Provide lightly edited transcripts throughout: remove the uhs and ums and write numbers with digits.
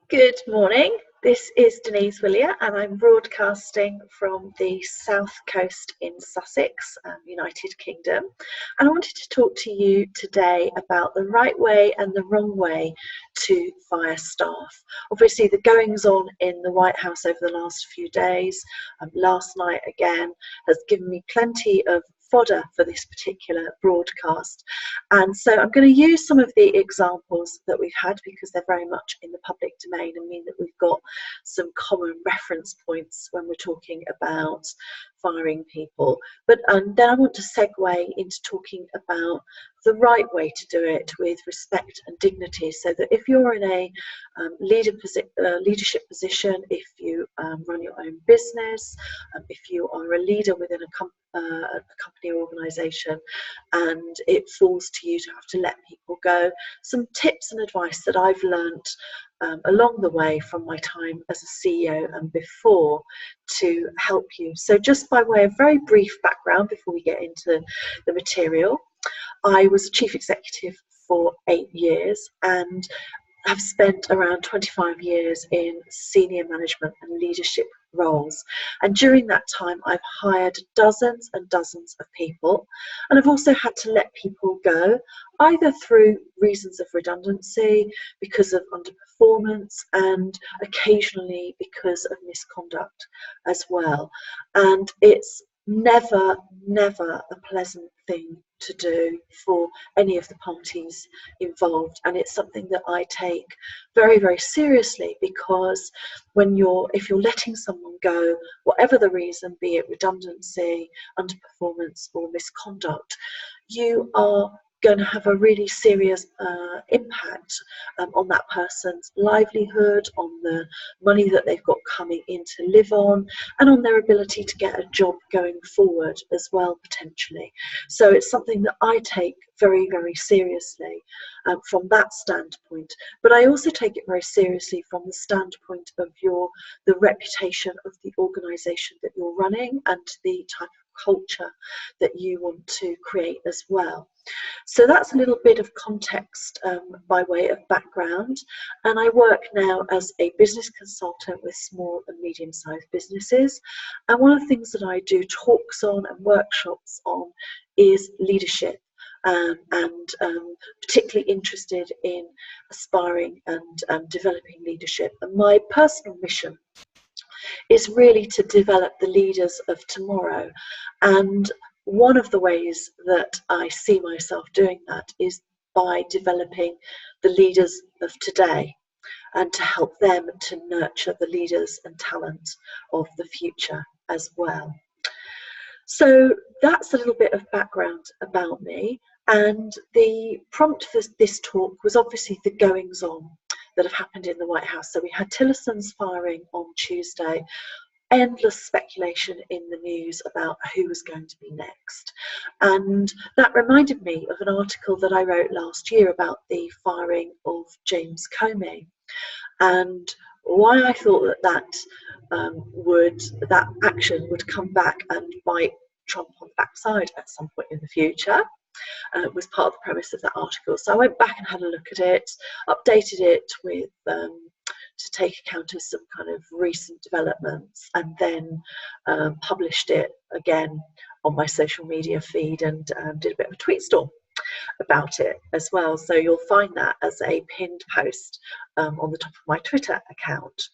Good morning. This is Denise Whillier, and I'm broadcasting from the south coast in Sussex, United Kingdom. And I wanted to talk to you today about the right way and the wrong way to fire staff. Obviously, the goings on in the White House over the last few days, last night again, has given me plenty of fodder for this particular broadcast. And so I'm going to use some of the examples that we've had because they're very much in the public domain and mean that we've got some common reference points when we're talking about firing people. But then I want to segue into talking about the right way to do it with respect and dignity, so that if you're in a leadership position, if you run your own business, if you are a leader within a company or organisation, and it falls to you to have to let people go, some tips and advice that I've learnt along the way from my time as a CEO and before to help you. So just by way of very brief background before we get into the material, I was chief executive for 8 years and have spent around 25 years in senior management and leadership roles. And during that time, I've hired dozens and dozens of people. And I've also had to let people go, either through reasons of redundancy, because of underperformance, and occasionally because of misconduct as well. And it's never a pleasant thing to do for any of the parties involved, and it's something that I take very seriously, because if you're letting someone go, whatever the reason, be it redundancy, underperformance or misconduct, you are going to have a really serious impact on that person's livelihood, on the money that they've got coming in to live on, and on their ability to get a job going forward as well, potentially. So it's something that I take very seriously from that standpoint. But I also take it very seriously from the standpoint of the reputation of the organisation that you're running and the type of culture that you want to create as well. So that's a little bit of context by way of background. And I work now as a business consultant with small and medium-sized businesses. And one of the things that I do talks on and workshops on is leadership. And particularly interested in aspiring and developing leadership. And my personal mission is really to develop the leaders of tomorrow. And one of the ways that I see myself doing that is by developing the leaders of today, and to help them to nurture the leaders and talent of the future as well. So that's a little bit of background about me. And the prompt for this talk was obviously the goings on that have happened in the White House. So we had Tillerson's firing on Tuesday, endless speculation in the news about who was going to be next. And that reminded me of an article that I wrote last year about the firing of James Comey, and why I thought that action would come back and bite Trump on the backside at some point in the future. Was part of the premise of that article. So I went back and had a look at it, updated it with to take account of some kind of recent developments, and then published it again on my social media feed, and did a bit of a tweet storm about it as well. So you'll find that as a pinned post on the top of my Twitter account.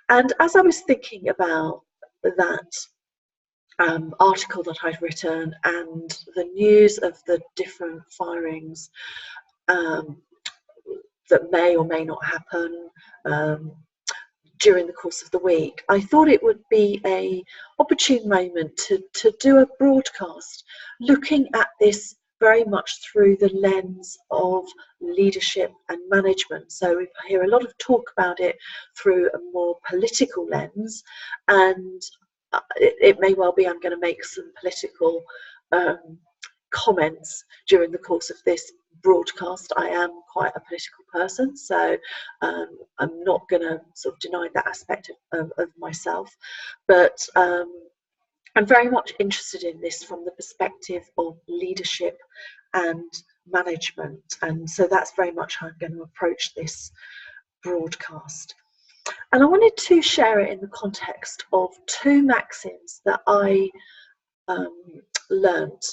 And as I was thinking about that article that I'd written and the news of the different firings that may or may not happen during the course of the week, I thought it would be an opportune moment to do a broadcast looking at this very much through the lens of leadership and management. So we hear a lot of talk about it through a more political lens, and it may well be I'm going to make some political comments during the course of this broadcast. I am quite a political person, so I'm not going to sort of deny that aspect of myself, but I'm very much interested in this from the perspective of leadership and management, and so that's very much how I'm going to approach this broadcast. And I wanted to share it in the context of two maxims that I learnt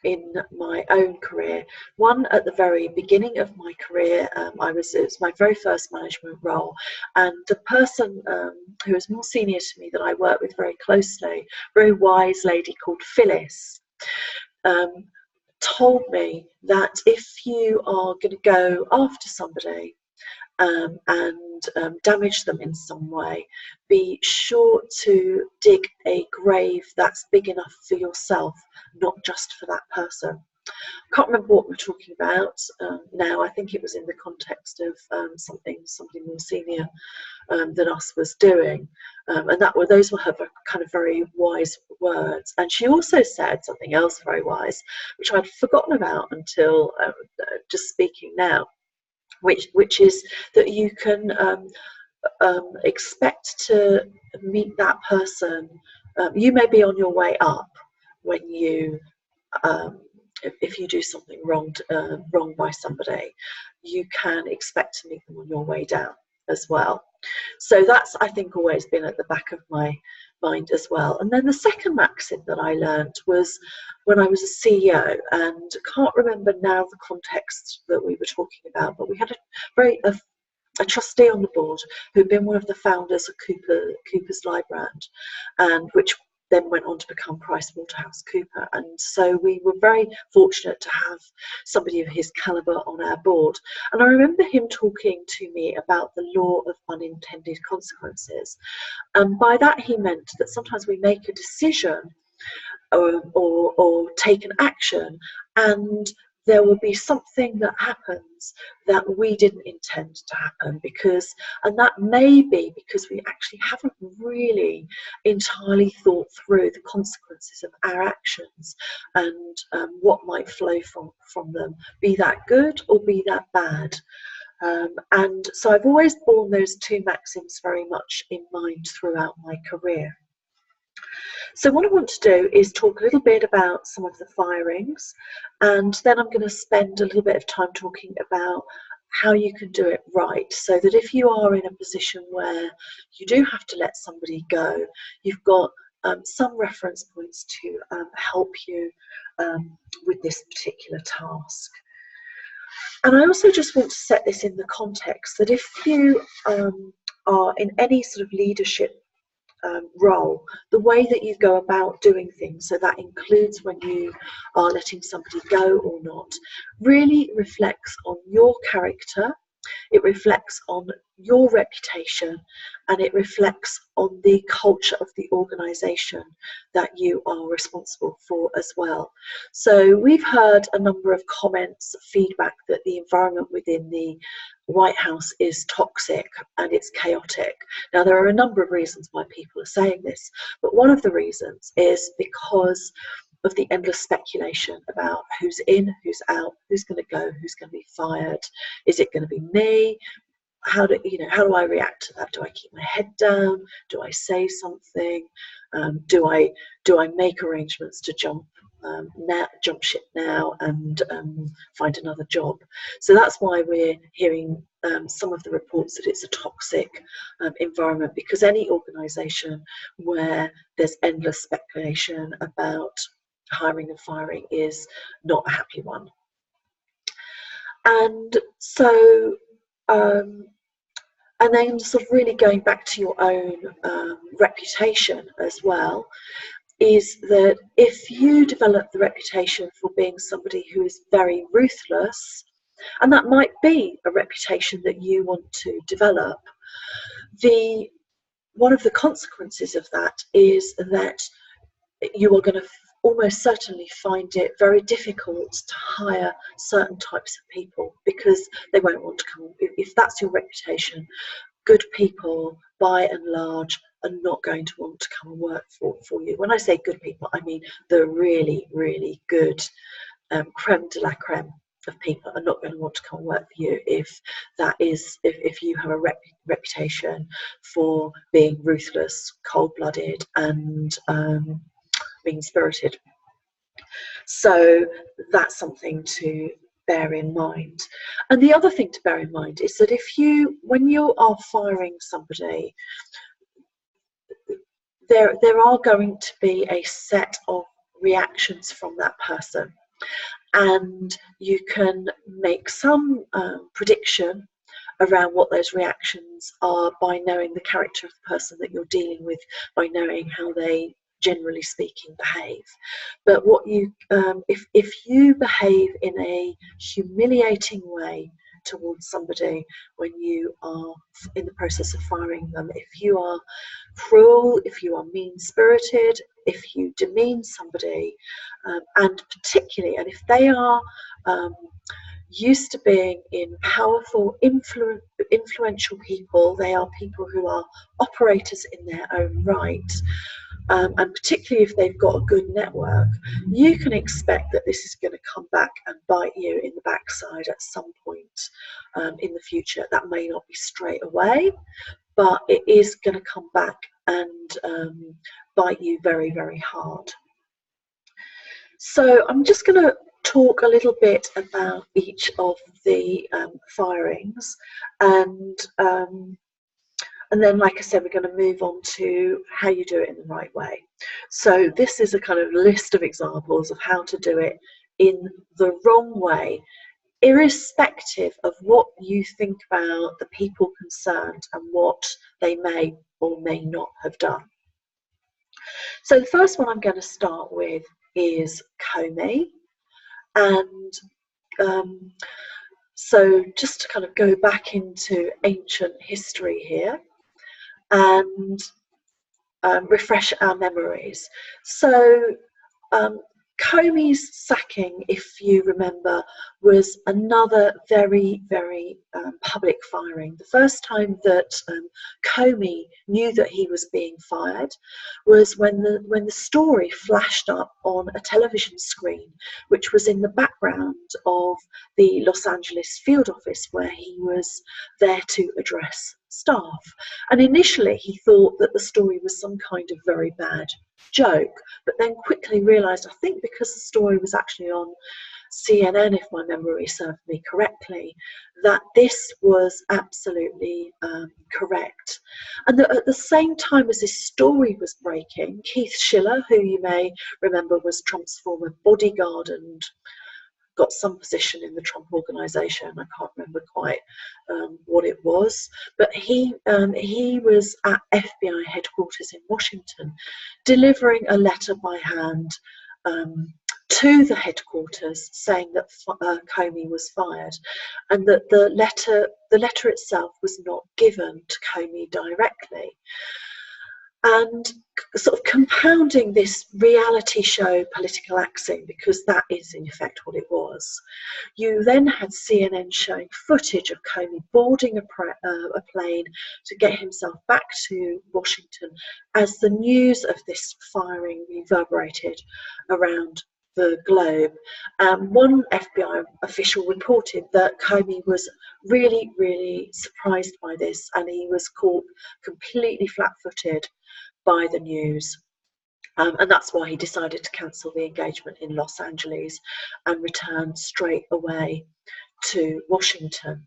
in my own career. One at the very beginning of my career, it was my very first management role, and the person who was more senior to me that I worked with very closely, very wise lady called Phyllis, told me that if you are going to go after somebody and damage them in some way, be sure to dig a grave that's big enough for yourself, not just for that person. I can't remember what we're talking about now. I think it was in the context of something more senior than us was doing, and those were her kind of very wise words. And she also said something else very wise, which I'd forgotten about until just speaking now, which is that you can expect to meet that person. You may be on your way up when you if you do something wrong by somebody, you can expect to meet them on your way down as well. So that's, I think, always been at the back of my mind as well. And then the second maxim that I learned was when I was a CEO, and can't remember now the context that we were talking about, but we had a trustee on the board who'd been one of the founders of Cooper's Lybrand, and which then went on to become PricewaterhouseCooper. And so we were very fortunate to have somebody of his caliber on our board. And I remember him talking to me about the law of unintended consequences. And by that he meant that sometimes we make a decision or take an action, and there will be something that happens that we didn't intend to happen, and that may be because we actually haven't really entirely thought through the consequences of our actions and what might flow from them, be that good or be that bad. And so I've always borne those two maxims very much in mind throughout my career. So what I want to do is talk a little bit about some of the firings, and then I'm going to spend a little bit of time talking about how you can do it right, so that if you are in a position where you do have to let somebody go, you've got some reference points to help you with this particular task. And I also just want to set this in the context that if you are in any sort of leadership role, the way that you go about doing things, so that includes when you are letting somebody go or not, really reflects on your character, it reflects on your reputation, and it reflects on the culture of the organisation that you are responsible for as well. So we've heard a number of comments, feedback that the environment within the White House is toxic and it's chaotic. Now, there are a number of reasons why people are saying this, but one of the reasons is because of the endless speculation about who's in, who's out, who's going to go, who's going to be fired. Is it going to be me? How do I react to that? Do I keep my head down? Do I say something? Do I make arrangements to jump ship now and find another job? So that's why we're hearing some of the reports that it's a toxic environment, because any organisation where there's endless speculation about hiring and firing is not a happy one. And so and then sort of really going back to your own reputation as well, is that if you develop the reputation for being somebody who is very ruthless, and that might be a reputation that you want to develop, one of the consequences of that is that you are going to almost certainly find it very difficult to hire certain types of people, because they won't want to come. If that's your reputation, good people by and large are not going to want to come and work for you. When I say good people, I mean the really, really good creme de la creme of people are not going to want to come and work for you if you have a reputation for being ruthless, cold-blooded, and mean-spirited. So that's something to bear in mind. And the other thing to bear in mind is that when you are firing somebody, there are going to be a set of reactions from that person, and you can make some prediction around what those reactions are by knowing the character of the person that you're dealing with, by knowing how they, generally speaking, behave. But what you if you behave in a humiliating way towards somebody when you are in the process of firing them, if you are cruel, if you are mean-spirited, if you demean somebody, and particularly, and if they are used to being in powerful, influential people, they are people who are operators in their own right, and particularly if they've got a good network, you can expect that this is going to come back and bite you in the backside at some point in the future. That may not be straight away, but it is going to come back and bite you very, very hard. So I'm just going to talk a little bit about each of the firings, and then, like I said, we're going to move on to how you do it in the right way. So this is a kind of list of examples of how to do it in the wrong way, irrespective of what you think about the people concerned and what they may or may not have done. So the first one I'm going to start with is Comey. And so just to kind of go back into ancient history here and refresh our memories. So Comey's sacking, if you remember, was another very, very public firing. The first time that Comey knew that he was being fired was when the story flashed up on a television screen, which was in the background of the Los Angeles field office where he was there to address staff. And initially he thought that the story was some kind of very bad joke, but then quickly realized, I think because the story was actually on CNN, if my memory served me correctly, that this was absolutely correct. And that at the same time as this story was breaking, Keith Schiller, who you may remember was Trump's former bodyguard and got some position in the Trump organization, I can't remember quite what it was, but he was at FBI headquarters in Washington delivering a letter by hand to the headquarters saying that Comey was fired, and that the letter itself was not given to Comey directly. And sort of compounding this reality show political axing, because that is in effect what it was, you then had CNN showing footage of Comey boarding a plane to get himself back to Washington as the news of this firing reverberated around the globe. One FBI official reported that Comey was really, really surprised by this, and he was caught completely flat-footed by the news. And that's why he decided to cancel the engagement in Los Angeles and return straight away to Washington.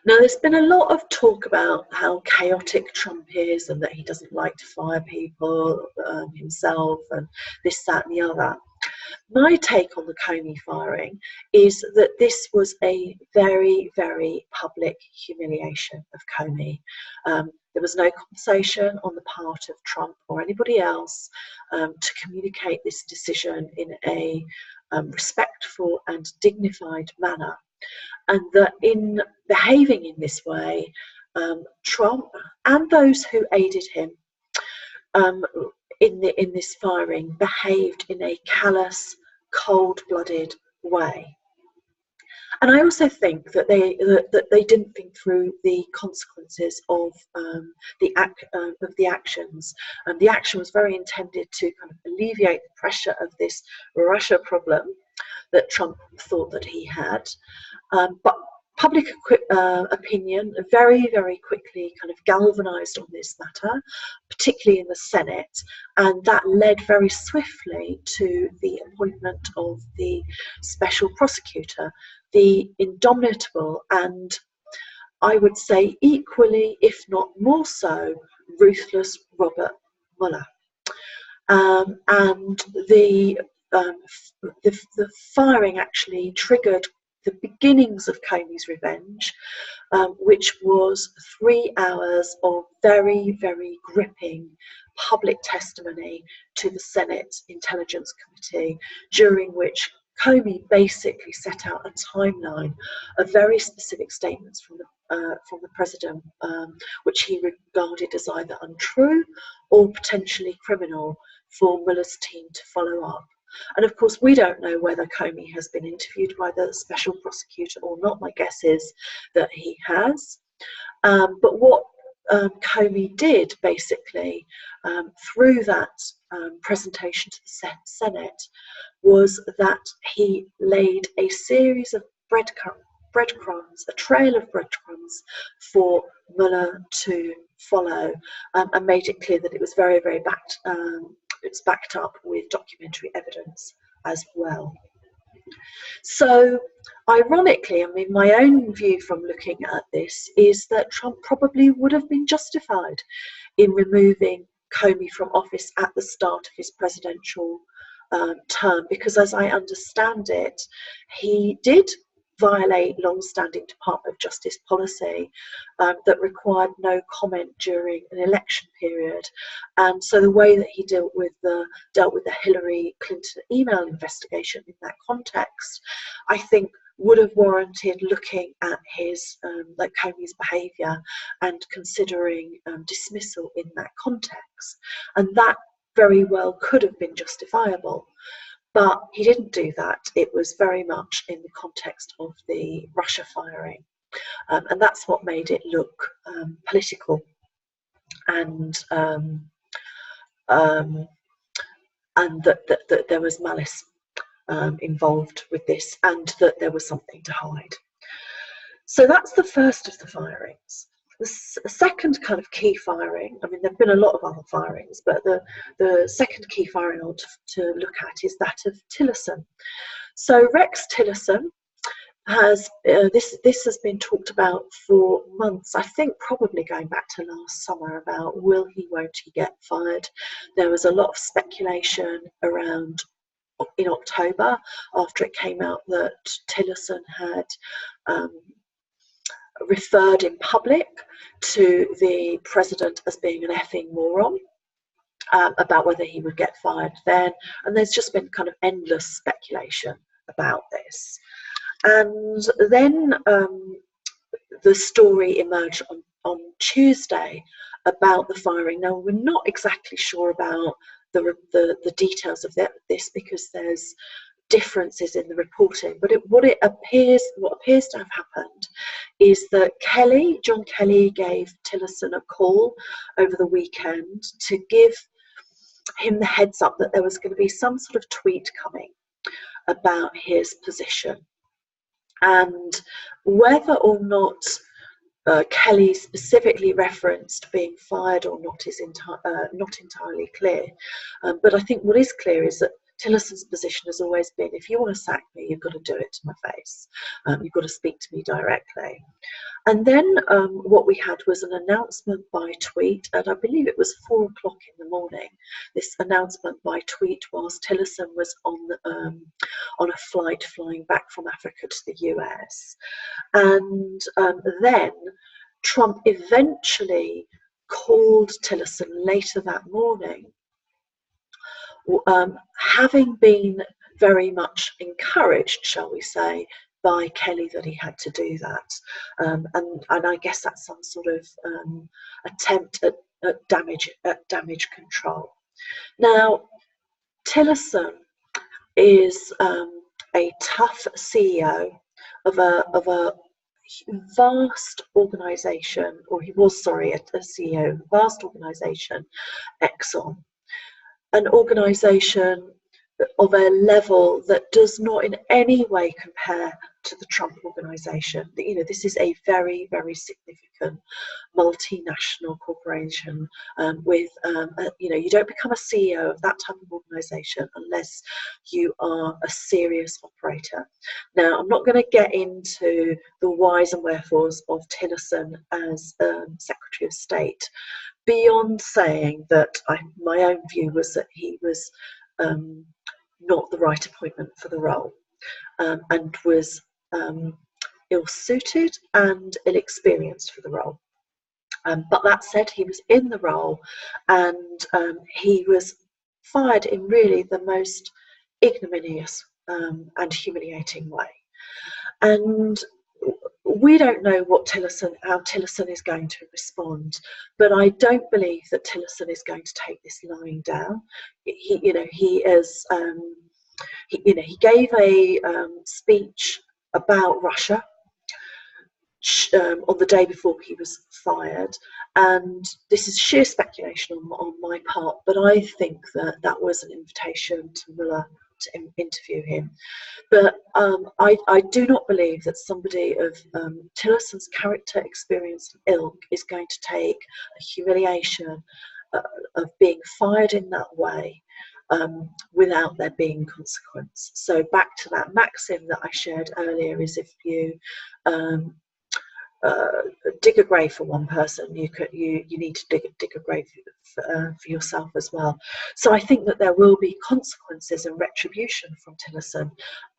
Now, there's been a lot of talk about how chaotic Trump is and that he doesn't like to fire people himself and this, that and the other. My take on the Comey firing is that this was a very, very public humiliation of Comey. There was no conversation on the part of Trump or anybody else to communicate this decision in a respectful and dignified manner. And that in behaving in this way, Trump and those who aided him in this firing behaved in a callous, cold-blooded way. And I also think that they didn't think through the consequences of the actions. The action was very intended to kind of alleviate the pressure of this Russia problem that Trump thought that he had, but public opinion very, very quickly kind of galvanized on this matter, particularly in the Senate, and that led very swiftly to the appointment of the special prosecutor, the indomitable and, I would say, equally, if not more so, ruthless Robert Mueller. And the firing actually triggered the beginnings of Comey's revenge, which was 3 hours of very, very gripping public testimony to the Senate Intelligence Committee, during which Comey basically set out a timeline of very specific statements from the president, which he regarded as either untrue or potentially criminal for Mueller's team to follow up. And of course, we don't know whether Comey has been interviewed by the special prosecutor or not. My guess is that he has. But what Comey did basically through that presentation to the Senate was that he laid a series of breadcrumbs, a trail of breadcrumbs for Mueller to follow, and made it clear that it was very, very it's backed up with documentary evidence as well. So, ironically, I mean, my own view from looking at this is that Trump probably would have been justified in removing Comey from office at the start of his presidential term, because as I understand it, he did violate long-standing Department of Justice policy that required no comment during an election period, and so the way that he dealt with the Hillary Clinton email investigation in that context, I think, would have warranted looking at his like Comey's behaviour and considering dismissal in that context, and that very well could have been justifiable. But he didn't do that. It was very much in the context of the Russia firing. And that's what made it look political and that there was malice involved with this, and that there was something to hide. So that's the first of the firings. The second kind of key firing, I mean, there have been a lot of other firings, but the second key firing I want to look at is that of Tillerson. So Rex Tillerson has, this has been talked about for months, I think probably going back to last summer, about will he, won't he get fired. There was a lot of speculation around in October after it came out that Tillerson had referred in public to the president as being an effing moron, about whether he would get fired then, and there's just been kind of endless speculation about this. And then the story emerged on Tuesday about the firing. Now, we're not exactly sure about the details of this, because there's differences in the reporting, but what appears to have happened is that John Kelly gave Tillerson a call over the weekend to give him the heads up that there was going to be some sort of tweet coming about his position, and whether or not Kelly specifically referenced being fired or not is not entirely clear, but I think what is clear is that Tillerson's position has always been, if you want to sack me, you've got to do it to my face. You've got to speak to me directly. And then what we had was an announcement by tweet, and I believe it was 4 o'clock in the morning, this announcement by tweet whilst Tillerson was on a flight flying back from Africa to the US. And then Trump eventually called Tillerson later that morning, having been very much encouraged, shall we say, by Kelly that he had to do that, and I guess that's some sort of attempt at damage control. Now, Tillerson is a tough CEO of a vast organisation, or he was, sorry, a CEO of a vast organisation, Exxon. An organisation of a level that does not in any way compare to the Trump organization. You know, this is a very, very significant multinational corporation with, you know, you don't become a CEO of that type of organization unless you are a serious operator. Now, I'm not going to get into the whys and wherefores of Tillerson as Secretary of State, beyond saying that my own view was that he was not the right appointment for the role, and was ill-suited and ill-experienced for the role. But that said, he was in the role, and he was fired in really the most ignominious and humiliating way. And we don't know how Tillerson is going to respond, but I don't believe that Tillerson is going to take this lying down. He gave a speech about Russia on the day before he was fired, and this is sheer speculation on my part, but I think that was an invitation to Mueller to interview him. But I do not believe that somebody of Tillerson's character, experience, and ilk is going to take a humiliation of being fired in that way without there being consequence. So back to that maxim that I shared earlier, is if you dig a grave for one person, you need to dig a grave for yourself as well. So I think that there will be consequences and retribution from Tillerson.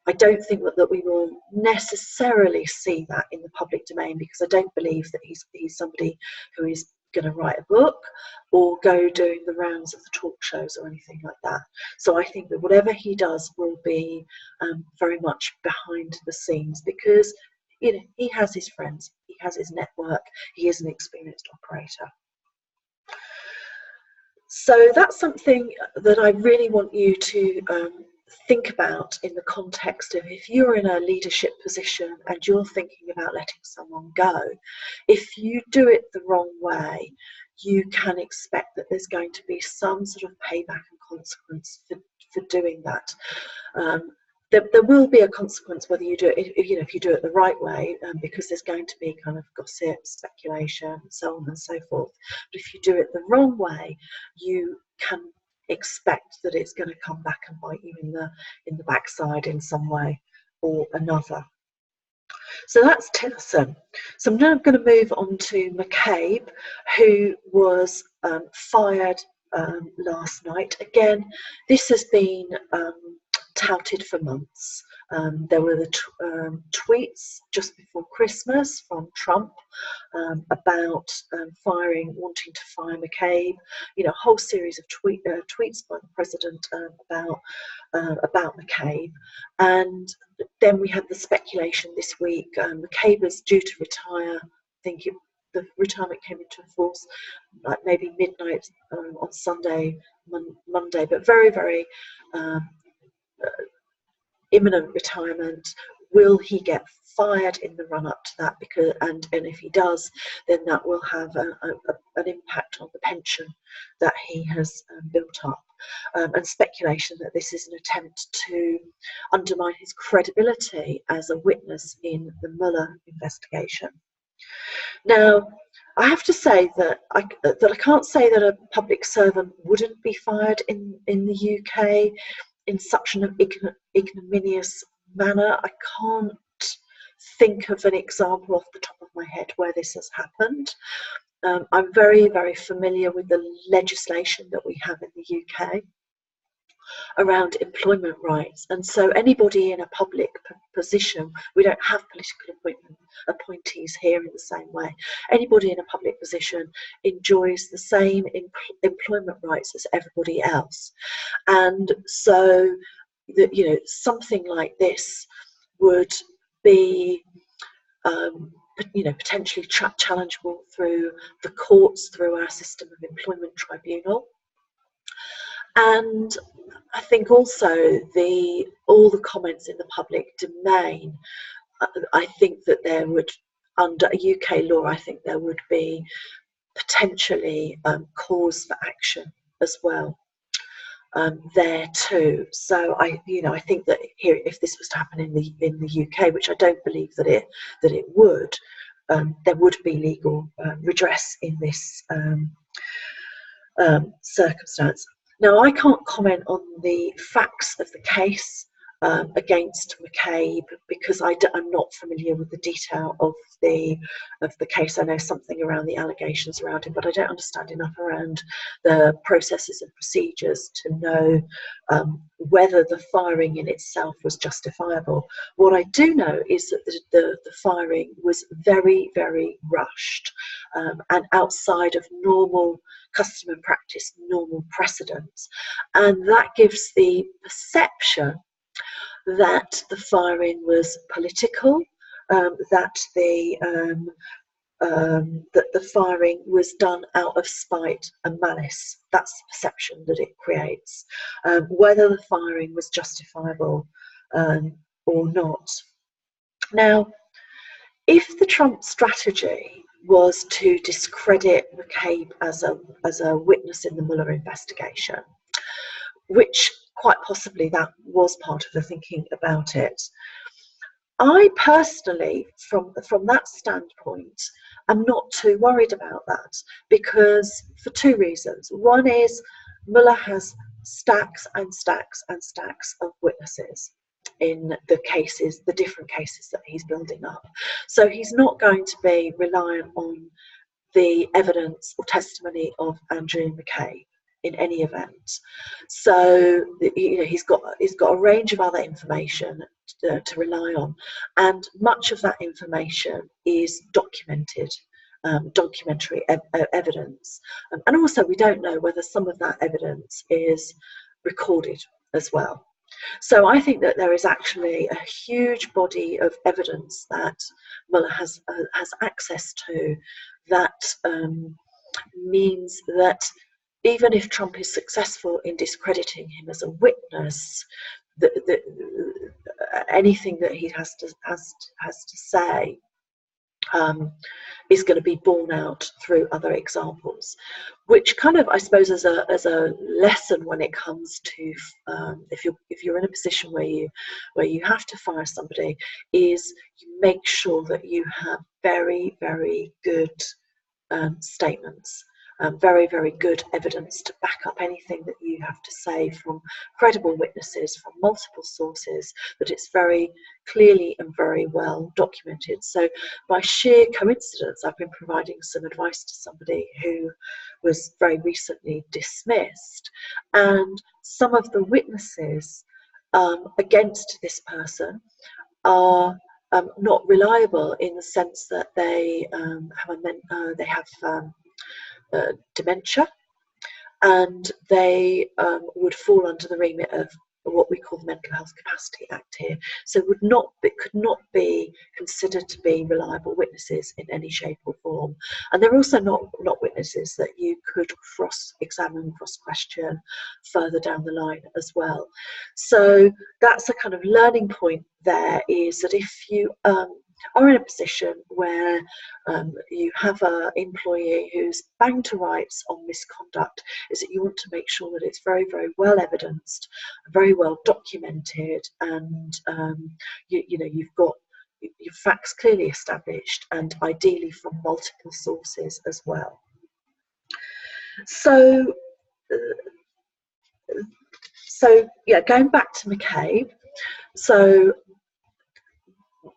I don't think that we will necessarily see that in the public domain, because I don't believe that he's somebody who is going to write a book or go doing the rounds of the talk shows or anything like that. So I think that whatever he does will be very much behind the scenes, because you know, he has his friends, he has his network, he is an experienced operator. So that's something that I really want you to think about in the context of, if you're in a leadership position and you're thinking about letting someone go, if you do it the wrong way, you can expect that there's going to be some sort of payback and consequence for doing that. There will be a consequence whether you do it, if you do it the right way, because there's going to be kind of gossip, speculation, and so on and so forth. But if you do it the wrong way, you can expect that it's going to come back and bite you in the backside in some way or another. So that's Tillerson. So I'm now going to move on to McCabe, who was fired last night. Again, this has been touted for months. There were the tweets just before Christmas from Trump about wanting to fire McCabe. You know, a whole series of tweets by the president about McCabe, and then we had the speculation this week. McCabe is due to retire. I think the retirement came into force like maybe midnight on Sunday, Monday, but very, very imminent retirement. Will he get fired in the run-up to that? Because and if he does, then that will have an impact on the pension that he has built up, and speculation that this is an attempt to undermine his credibility as a witness in the Mueller investigation. Now, I have to say that I can't say that a public servant wouldn't be fired in the UK in such an ignominious manner. I can't think of an example off the top of my head where this has happened. I'm very, very familiar with the legislation that we have in the UK around employment rights, and so anybody in a public position, we don't have political appointees here in the same way. Anybody in a public position enjoys the same employment rights as everybody else, and so something like this would be potentially challengeable through the courts, through our system of employment tribunal. And I think also all the comments in the public domain, I think that there would, under UK law, I think there would be potentially cause for action as well. there too. So I think that here, if this was to happen in the UK, which I don't believe that it would, there would be legal redress in this circumstance. Now, I can't comment on the facts of the case against McCabe because I'm not familiar with the detail of the case. I know something around the allegations around him, but I don't understand enough around the processes and procedures to know whether the firing in itself was justifiable. What I do know is that the firing was very, very rushed and outside of normal custom and practice, normal precedents, and that gives the perception that the firing was political, that the firing was done out of spite and malice. That's the perception that it creates. Whether the firing was justifiable or not. Now, if the Trump strategy was to discredit McCabe as a witness in the Mueller investigation, which quite possibly that was part of the thinking about it, I personally, from that standpoint, am not too worried about that, because for two reasons. One is Mueller has stacks and stacks and stacks of witnesses in the different cases that he's building up. So he's not going to be reliant on the evidence or testimony of Andrew McCabe in any event. So he's got a range of other information to rely on, and much of that information is documented, documentary evidence, and also we don't know whether some of that evidence is recorded as well. So I think that there is actually a huge body of evidence that Mueller has access to that means that even if Trump is successful in discrediting him as a witness, anything that he has to say is going to be borne out through other examples, which kind of, I suppose, as a lesson when it comes to if you're in a position where you have to fire somebody, is you make sure that you have very, very good statements, very, very good evidence to back up anything that you have to say from credible witnesses, from multiple sources, that it's very clearly and very well documented. So by sheer coincidence, I've been providing some advice to somebody who was very recently dismissed, and some of the witnesses against this person are not reliable, in the sense that they have dementia, and they would fall under the remit of what we call the Mental Health Capacity Act here. So could not be considered to be reliable witnesses in any shape or form. And they're also not witnesses that you could cross-examine, cross-question further down the line as well. So that's a kind of learning point there, is that if you are in a position where you have an employee who's banged to rights on misconduct, is that you want to make sure that it's very, very well evidenced, very well documented, and you've got your facts clearly established, and ideally from multiple sources as well. So yeah, going back to McCabe, so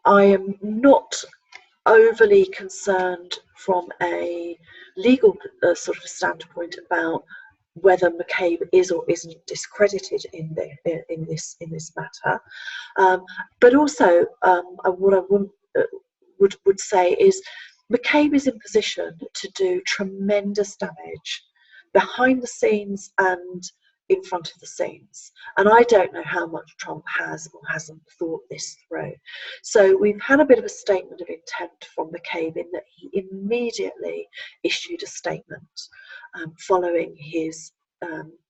I am not overly concerned from a legal sort of standpoint about whether McCabe is or isn't discredited in this matter, but also what I would say is McCabe is in position to do tremendous damage behind the scenes and in front of the scenes, and I don't know how much Trump has or hasn't thought this through. So we've had a bit of a statement of intent from McCabe, in that he immediately issued a statement following his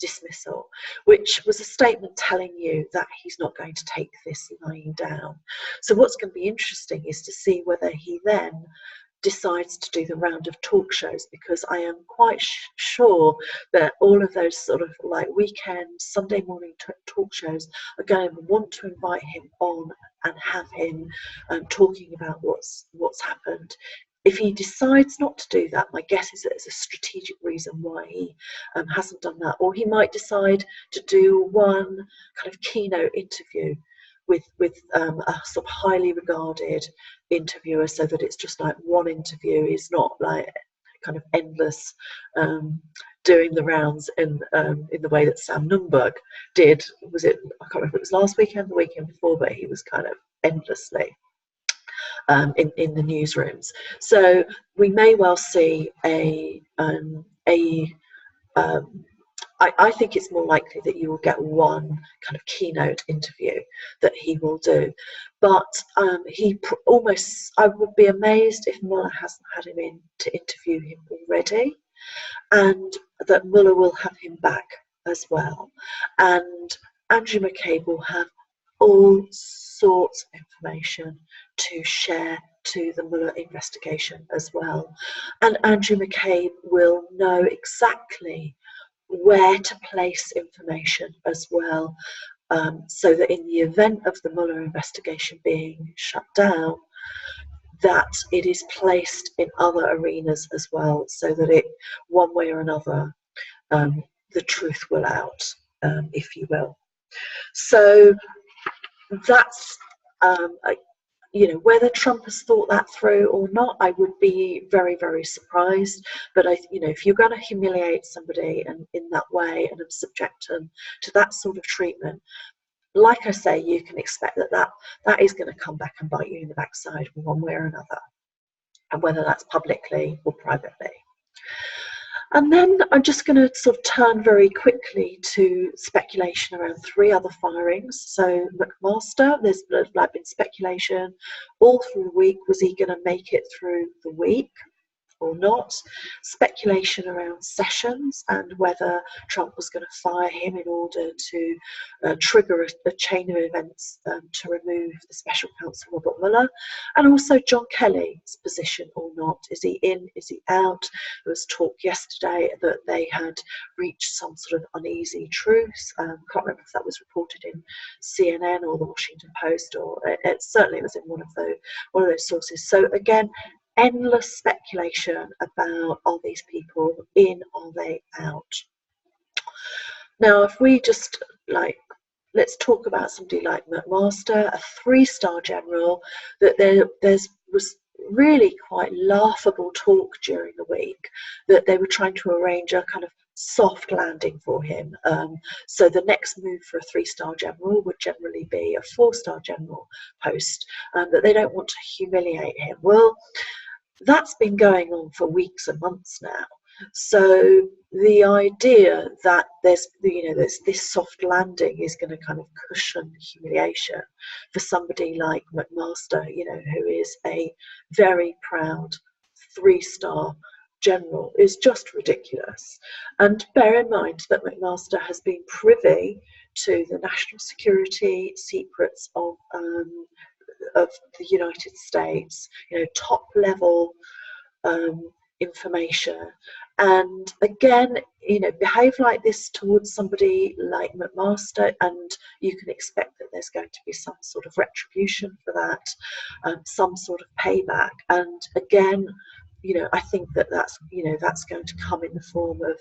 dismissal, which was a statement telling you that he's not going to take this lying down. So what's going to be interesting is to see whether he then decides to do the round of talk shows, because I am quite sure that all of those sort of like weekend, Sunday morning talk shows are going to want to invite him on and have him talking about what's happened. If he decides not to do that, my guess is that there's a strategic reason why he hasn't done that. Or he might decide to do one kind of keynote interview with a sort of highly regarded interviewer, so that it's just like one interview. Is not like kind of endless doing the rounds in the way that Sam Nunberg did. Was it? I can't remember if it was last weekend, the weekend before, but he was kind of endlessly in the newsrooms. So we may well see I think it's more likely that you will get one kind of keynote interview that he will do. But I would be amazed if Mueller hasn't had him in to interview him already, and that Mueller will have him back as well. And Andrew McCabe will have all sorts of information to share to the Mueller investigation as well. And Andrew McCabe will know exactly where to place information as well, so that in the event of the Mueller investigation being shut down, that it is placed in other arenas as well, so that it, one way or another, the truth will out, if you will. So that's whether Trump has thought that through or not, I would be very, very surprised. But if you're going to humiliate somebody and in that way and subject them to that sort of treatment, like I say, you can expect that is going to come back and bite you in the backside one way or another, and whether that's publicly or privately. And then I'm just going to sort of turn very quickly to speculation around three other firings. So McMaster, there's been speculation all through the week. Was he going to make it through the week or not? Speculation around Sessions and whether Trump was going to fire him in order to trigger a chain of events to remove the special counsel Robert Mueller, and also John Kelly's position or not. Is he in? Is he out? There was talk yesterday that they had reached some sort of uneasy truce. Can't remember if that was reported in CNN or the Washington Post, or it certainly was in one of those sources. So again, endless speculation about, are these people in, are they out? Now, if we just let's talk about somebody like McMaster, a 3-star general, that there was really quite laughable talk during the week that they were trying to arrange a kind of soft landing for him. So the next move for a 3-star general would generally be a 4-star general post, that they don't want to humiliate him. Well, that's been going on for weeks and months now. So the idea that there's this soft landing is going to kind of cushion humiliation for somebody like McMaster, who is a very proud 3-star general, is just ridiculous. And bear in mind that McMaster has been privy to the national security secrets of the United States, top level information. And again, behave like this towards somebody like McMaster, and you can expect that there's going to be some sort of retribution for that, some sort of payback. And again, I think that's going to come in the form of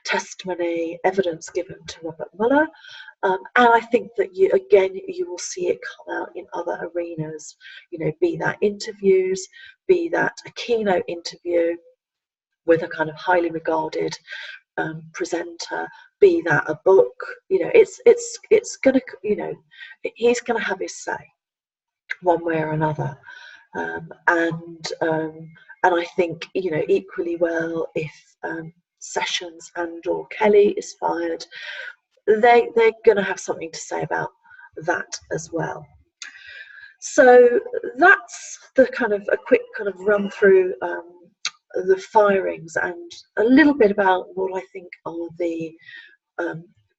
testimony, evidence given to Robert Mueller. And I think that you will see it come out in other arenas, be that interviews, be that a keynote interview with a kind of highly regarded presenter, be that a book. It's going to, he's going to have his say one way or another. And I think, equally well, if Sessions and or Kelly is fired, they're going to have something to say about that as well. So that's the kind of a quick kind of run through the firings and a little bit about what I think are the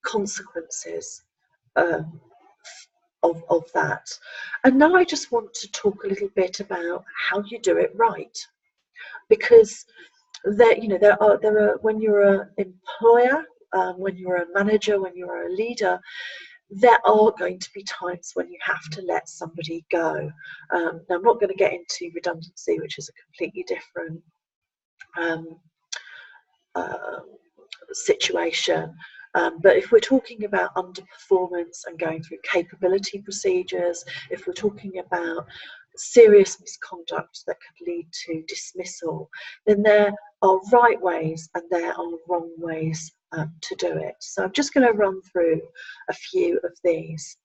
consequences of that. And now I just want to talk a little bit about how you do it right, because there are when you're an employer, when you're a manager, when you're a leader, there are going to be times when you have to let somebody go. Now, I'm not going to get into redundancy, which is a completely different situation. But if we're talking about underperformance and going through capability procedures, if we're talking about serious misconduct that could lead to dismissal, then there are right ways and there are wrong ways to do it. So I'm just going to run through a few of these.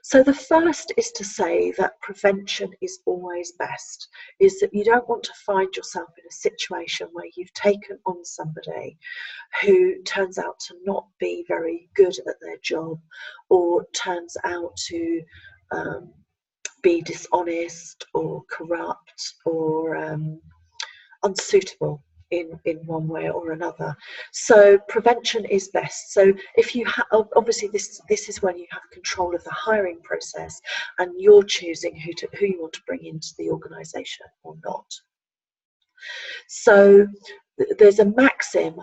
So the first is to say that prevention is always best, is that you don't want to find yourself in a situation where you've taken on somebody who turns out to not be very good at their job, or turns out to be dishonest or corrupt or unsuitable in one way or another. So prevention is best. So if you obviously this is when you have control of the hiring process and you're choosing who you want to bring into the organisation or not. So there's a maxim,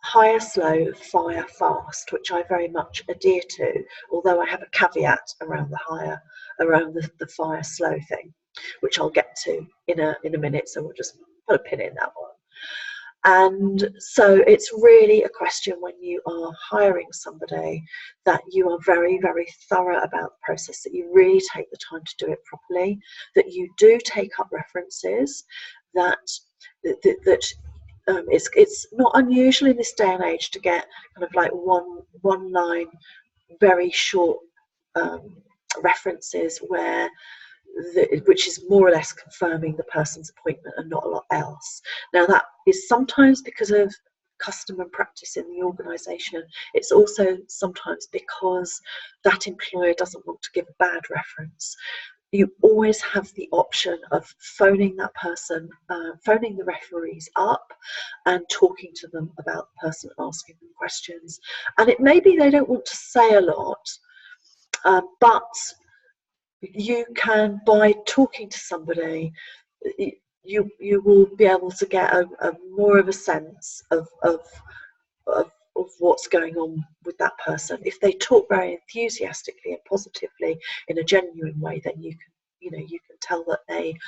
hire slow, fire fast, which I very much adhere to, although I have a caveat around the fire slow thing, which I'll get to in a minute, so we'll just put a pin in that one. And so it's really a question, when you are hiring somebody, that you are very, very thorough about the process, that you really take the time to do it properly, that you do take up references, that it's not unusual in this day and age to get kind of like one line, very short references which is more or less confirming the person's appointment and not a lot else. Now, that is sometimes because of custom and practice in the organisation. It's also sometimes because that employer doesn't want to give a bad reference. You always have the option of phoning that person, phoning the referees up and talking to them about the person, asking them questions. And it may be they don't want to say a lot, but you can, by talking to somebody, you will be able to get a more of a sense of what's going on with that person. If they talk very enthusiastically and positively in a genuine way, then you can tell that they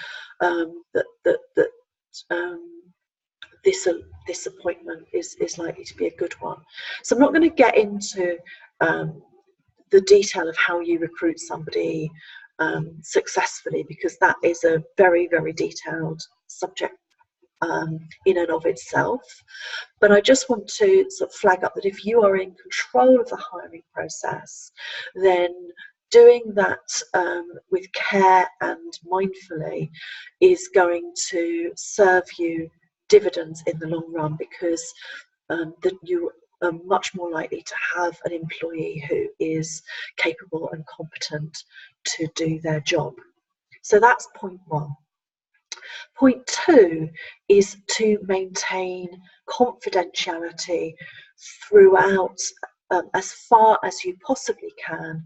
this appointment is likely to be a good one. So I'm not going to get into the detail of how you recruit somebody successfully, because that is a very, very detailed subject in and of itself. But I just want to sort of flag up that if you are in control of the hiring process, then doing that with care and mindfully is going to serve you dividends in the long run, because that you are much more likely to have an employee who is capable and competent to do their job. So that's point one. Point two is to maintain confidentiality throughout, as far as you possibly can,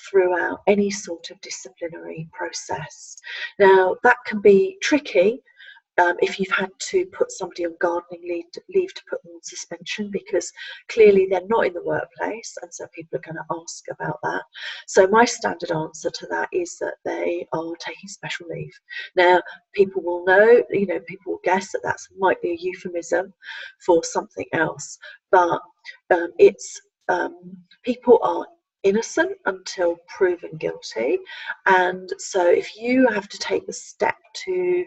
throughout any sort of disciplinary process. Now, that can be tricky if you've had to put somebody on gardening leave to put them on suspension, because clearly they're not in the workplace, and so people are going to ask about that. So my standard answer to that is that they are taking special leave. Now, people will know, people will guess that that might be a euphemism for something else, but it's people are innocent until proven guilty, and so if you have to take the step to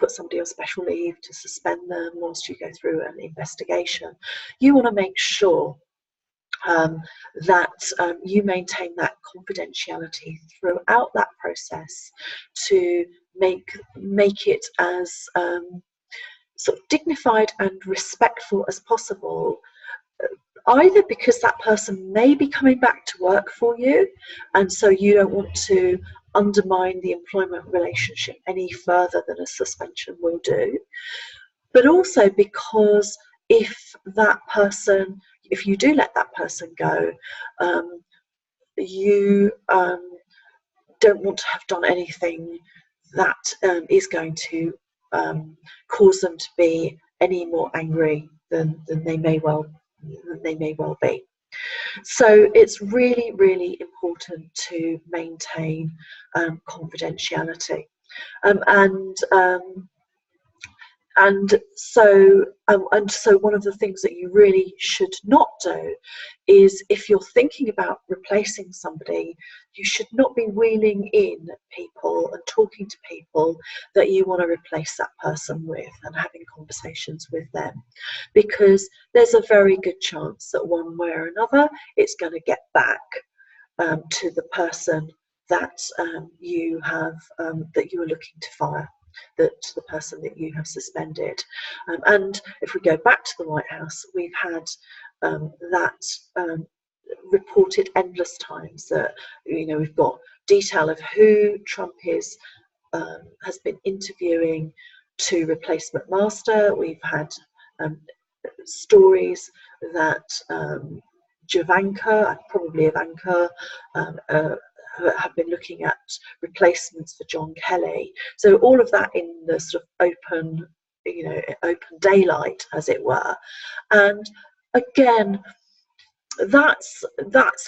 put somebody on special leave, to suspend them whilst you go through an investigation, you want to make sure that you maintain that confidentiality throughout that process, to make it as sort of dignified and respectful as possible, either because that person may be coming back to work for you, and so you don't want to undermine the employment relationship any further than a suspension will do, but also because if you do let that person go, you don't want to have done anything that is going to cause them to be any more angry than they may well be. So it's really, really important to maintain confidentiality, and so one of the things that you really should not do is, if you're thinking about replacing somebody, you should not be wheeling in people and talking to people that you want to replace that person with and having conversations with them, because there's a very good chance that one way or another it's going to get back to the person that you have that you are looking to fire, the person that you have suspended. And if we go back to the White House, we've had that reported endless times that, you know, we've got detail of who Trump has been interviewing to replace McMaster. We've had stories that probably Ivanka, have been looking at replacements for John Kelly. So all of that in the sort of open daylight, as it were. And again, that's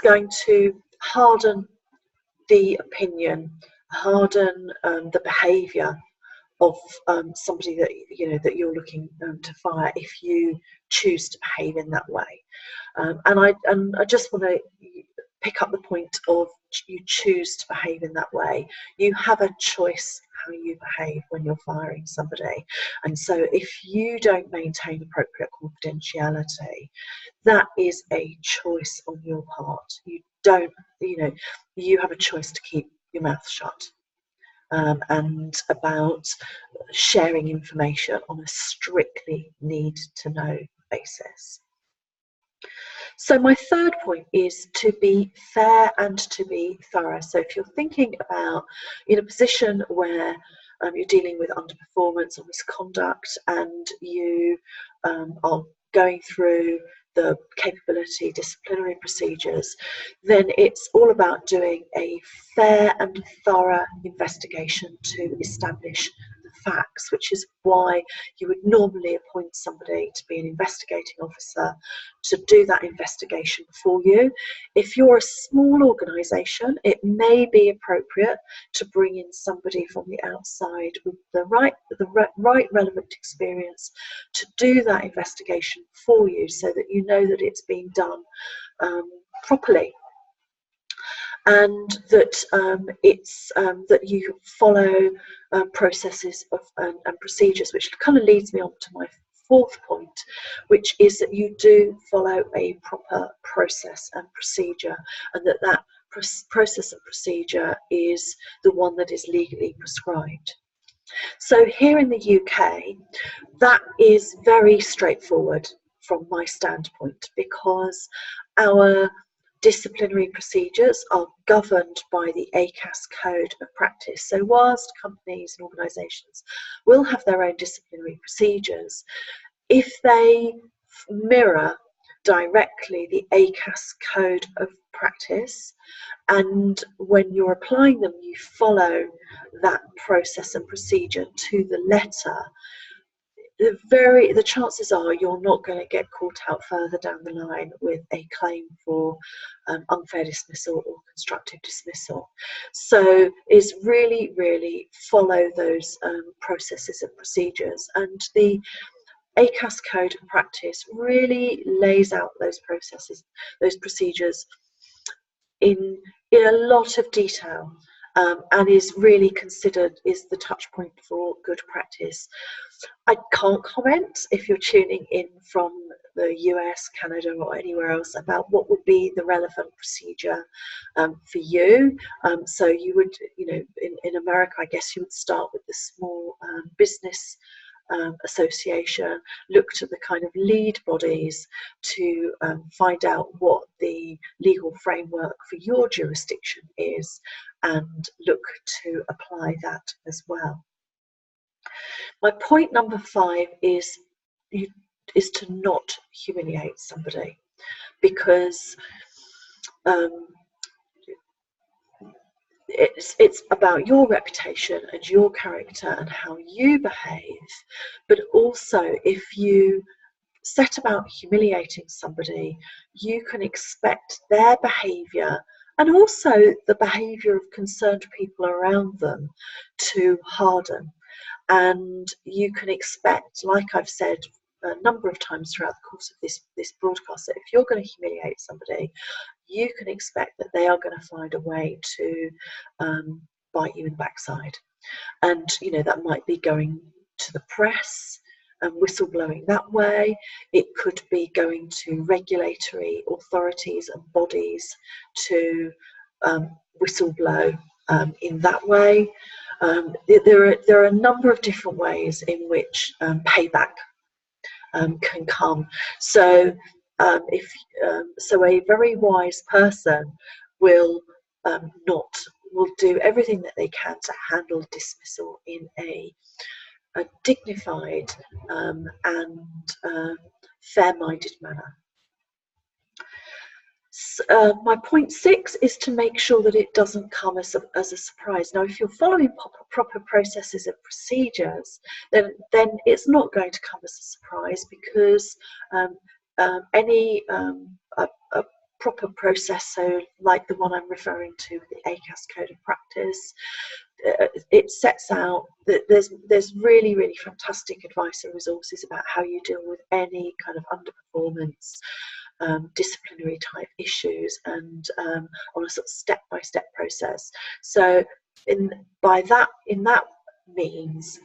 going to harden the opinion, harden the behaviour of somebody that you're looking to fire, if you choose to behave in that way. And I just want to pick up the point of, you choose to behave in that way. You have a choice how you behave when you're firing somebody, and so if you don't maintain appropriate confidentiality, that is a choice on your part. You don't, you have a choice to keep your mouth shut. And about sharing information on a strictly need-to-know basis. So my third point is to be fair and to be thorough. So if you're thinking about in a position where you're dealing with underperformance or misconduct, and you are going through the capability disciplinary procedures, then it's all about doing a fair and thorough investigation to establish the facts, which is why you would normally appoint somebody to be an investigating officer to do that investigation for you. If you're a small organisation, it may be appropriate to bring in somebody from the outside with the right relevant experience to do that investigation for you, so that you know that it's being done properly, and that that you follow processes and procedures, which kind of leads me on to my fourth point, which is that you do follow a proper process and procedure, and that process and procedure is the one that is legally prescribed. So here in the UK, that is very straightforward from my standpoint, because our disciplinary procedures are governed by the ACAS code of practice. So whilst companies and organisations will have their own disciplinary procedures, if they mirror directly the ACAS code of practice, and when you're applying them you follow that process and procedure to the letter, the chances are you're not going to get caught out further down the line with a claim for unfair dismissal or constructive dismissal. So is really, really follow those processes and procedures, and the ACAS code of practice really lays out those processes, those procedures in a lot of detail, and is really considered is the touch point for good practice. I can't comment if you're tuning in from the US, Canada, or anywhere else about what would be the relevant procedure for you. So you would, in America, I guess you would start with the small business association, looked at the kind of lead bodies to find out what the legal framework for your jurisdiction is, and look to apply that as well. My point number 5 is to not humiliate somebody, because it's about your reputation and your character and how you behave. But also, if you set about humiliating somebody, you can expect their behaviour and also the behaviour of concerned people around them to harden. And you can expect, like I've said a number of times throughout the course of this broadcast, that if you're going to humiliate somebody, you can expect that they are going to find a way to bite you in the backside. And that might be going to the press and whistleblowing that way. It could be going to regulatory authorities and bodies to whistleblow in that way. There are a number of different ways in which payback can come. So so a very wise person will do everything that they can to handle dismissal in a dignified and fair-minded manner. My point 6 is to make sure that it doesn't come as a surprise. Now, if you're following proper processes and procedures, then it's not going to come as a surprise, because any proper process, so like the one I'm referring to, the ACAS Code of Practice, it sets out that there's really, really fantastic advice and resources about how you deal with any kind of underperformance, disciplinary type issues, and on a sort of step-by-step process. So in that means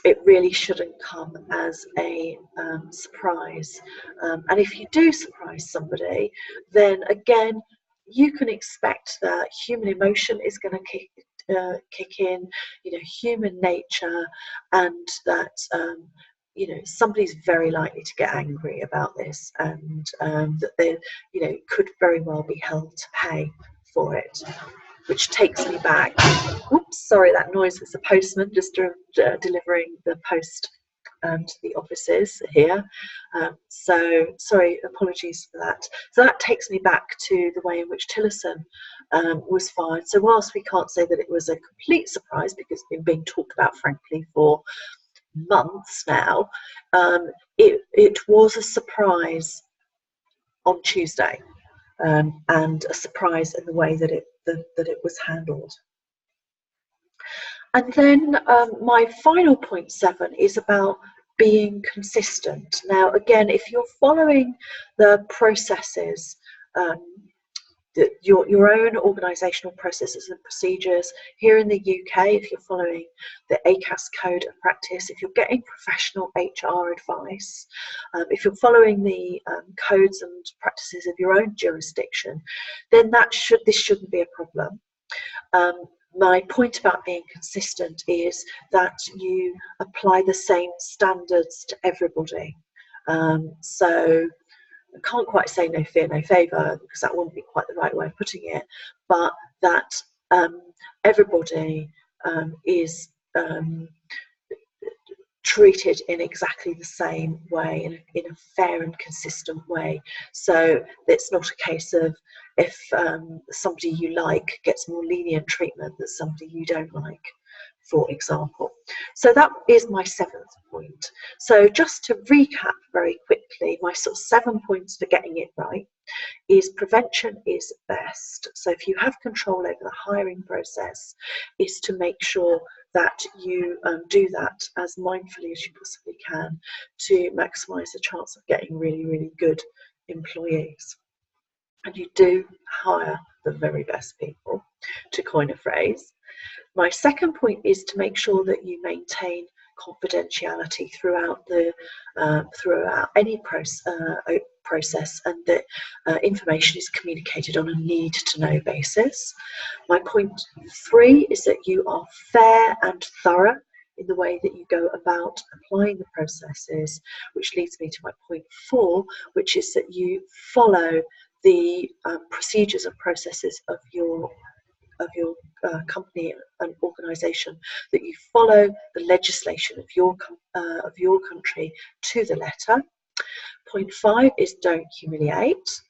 it really shouldn't come as a surprise. And if you do surprise somebody, then again, you can expect that human emotion is going to kick in, human nature, and that somebody's very likely to get angry about this, and that they could very well be held to pay for it. Which takes me back, oops, sorry, that noise was the postman just delivering the post to the offices here. So sorry, apologies for that. So that takes me back to the way in which Tillerson was fired. So whilst we can't say that it was a complete surprise, because it's been being talked about, frankly, for months now, it was a surprise on Tuesday, and a surprise in the way that it was handled. And then my final point 7 is about being consistent. Now, again, if you're following the processes, your own organisational processes and procedures here in the UK, if you're following the ACAS Code of Practice, if you're getting professional HR advice, if you're following the codes and practices of your own jurisdiction, then this shouldn't be a problem. My point about being consistent is that you apply the same standards to everybody. So I can't quite say no fear, no favour, because that wouldn't be quite the right way of putting it, but that everybody is treated in exactly the same way, in a fair and consistent way. So it's not a case of if somebody you like gets more lenient treatment than somebody you don't like, for example. So that is my 7th point. So just to recap very quickly, my sort of 7 points for getting it right is: prevention is best. So if you have control over the hiring process, is to make sure that you do that as mindfully as you possibly can to maximise the chance of getting really, really good employees. And you do hire the very best people, to coin a phrase. My second point is to make sure that you maintain confidentiality throughout any process, and that information is communicated on a need-to-know basis. My point 3 is that you are fair and thorough in the way that you go about applying the processes, which leads me to my point 4, which is that you follow the procedures and processes of your company and organisation, that you follow the legislation of your country to the letter. Point 5 is don't humiliate.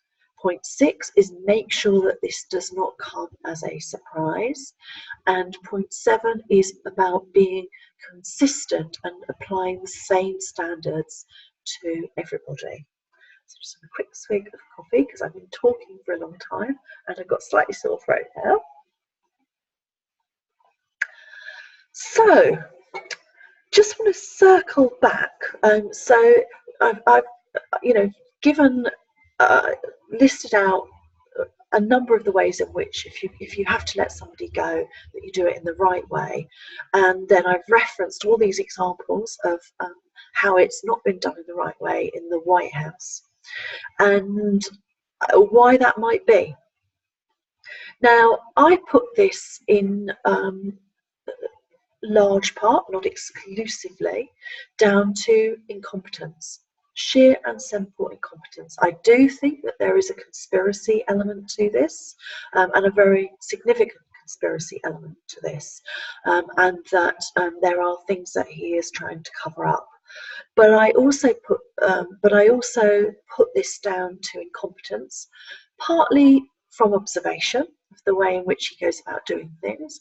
Point 6 is make sure that this does not come as a surprise. And point 7 is about being consistent and applying the same standards to everybody. So just have a quick swig of coffee because I've been talking for a long time and I've got slightly sore throat now. So just want to circle back. So I've given listed out a number of the ways in which if you have to let somebody go, that you do it in the right way. And then I've referenced all these examples of how it's not been done in the right way in the White House and why that might be. Now, I put this in large part, not exclusively, down to incompetence. Sheer and simple incompetence. I do think that there is a conspiracy element to this, and a very significant conspiracy element to this, and that there are things that he is trying to cover up. But I also put this down to incompetence, partly from observation of the way in which he goes about doing things,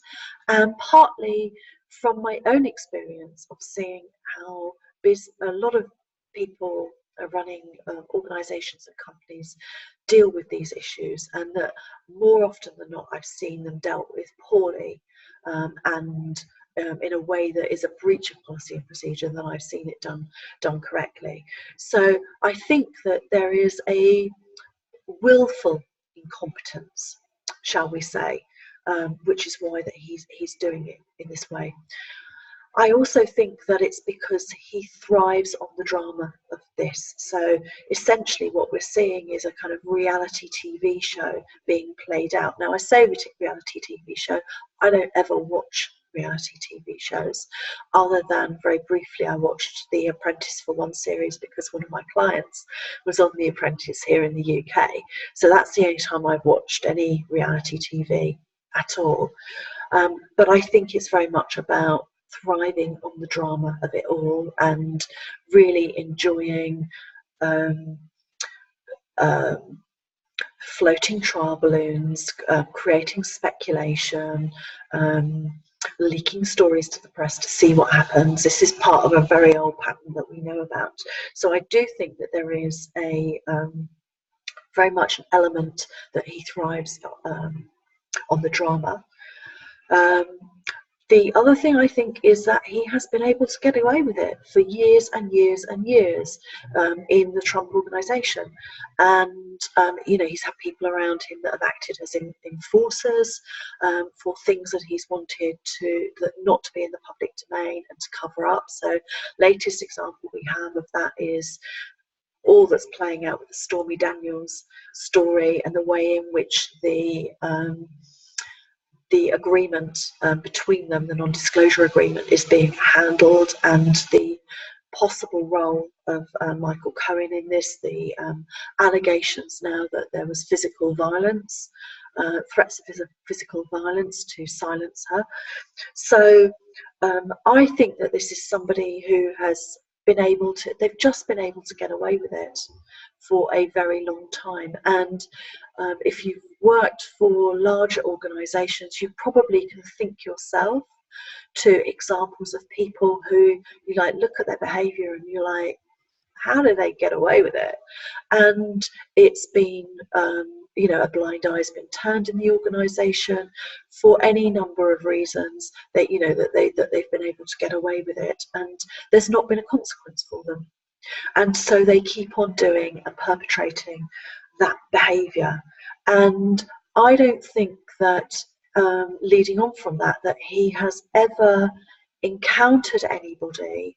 and partly from my own experience of seeing how a lot of people are running organisations and companies deal with these issues, and that more often than not I've seen them dealt with poorly and in a way that is a breach of policy and procedure than I've seen it done correctly. So I think that there is a willful incompetence, shall we say, which is why that he's doing it in this way. I also think that it's because he thrives on the drama of this. So essentially what we're seeing is a kind of reality TV show being played out. Now I say reality TV show, I don't ever watch reality TV shows, other than very briefly I watched The Apprentice for one series because one of my clients was on The Apprentice here in the UK. So that's the only time I've watched any reality TV at all. But I think it's very much about thriving on the drama of it all and really enjoying floating trial balloons, creating speculation, leaking stories to the press to see what happens. This is part of a very old pattern that we know about. So I do think that there is a very much an element that he thrives on the drama. The other thing I think is that he has been able to get away with it for years and years and years in the Trump organization. And, he's had people around him that have acted as enforcers for things that he's wanted not to be in the public domain and to cover up. So latest example we have of that is all that's playing out with the Stormy Daniels story and the way in which the agreement between them, the non-disclosure agreement, is being handled, and the possible role of Michael Cohen in this, the allegations now that there was physical violence, threats of physical violence to silence her. So I think that this is somebody who has they've just been able to get away with it for a very long time. And if you've worked for larger organizations, you probably can think yourself to examples of people who you look at their behavior and you're like, how do they get away with it? And it's been a blind eye has been turned in the organization for any number of reasons that they've been able to get away with it, and there's not been a consequence for them. And so they keep on doing and perpetrating that behavior. And I don't think that leading on from that he has ever encountered anybody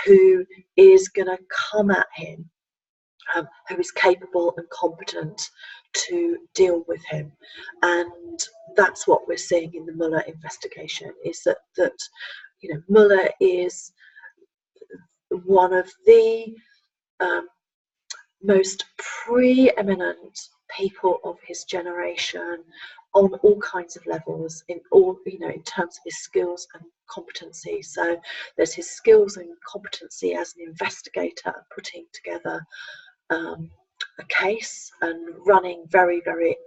who is going to come at him, who is capable and competent to deal with him. And that's what we're seeing in the Mueller investigation, is that Mueller is one of the most preeminent people of his generation on all kinds of levels, in terms of his skills and competency. So there's his skills and competency as an investigator, putting together a case and running very, very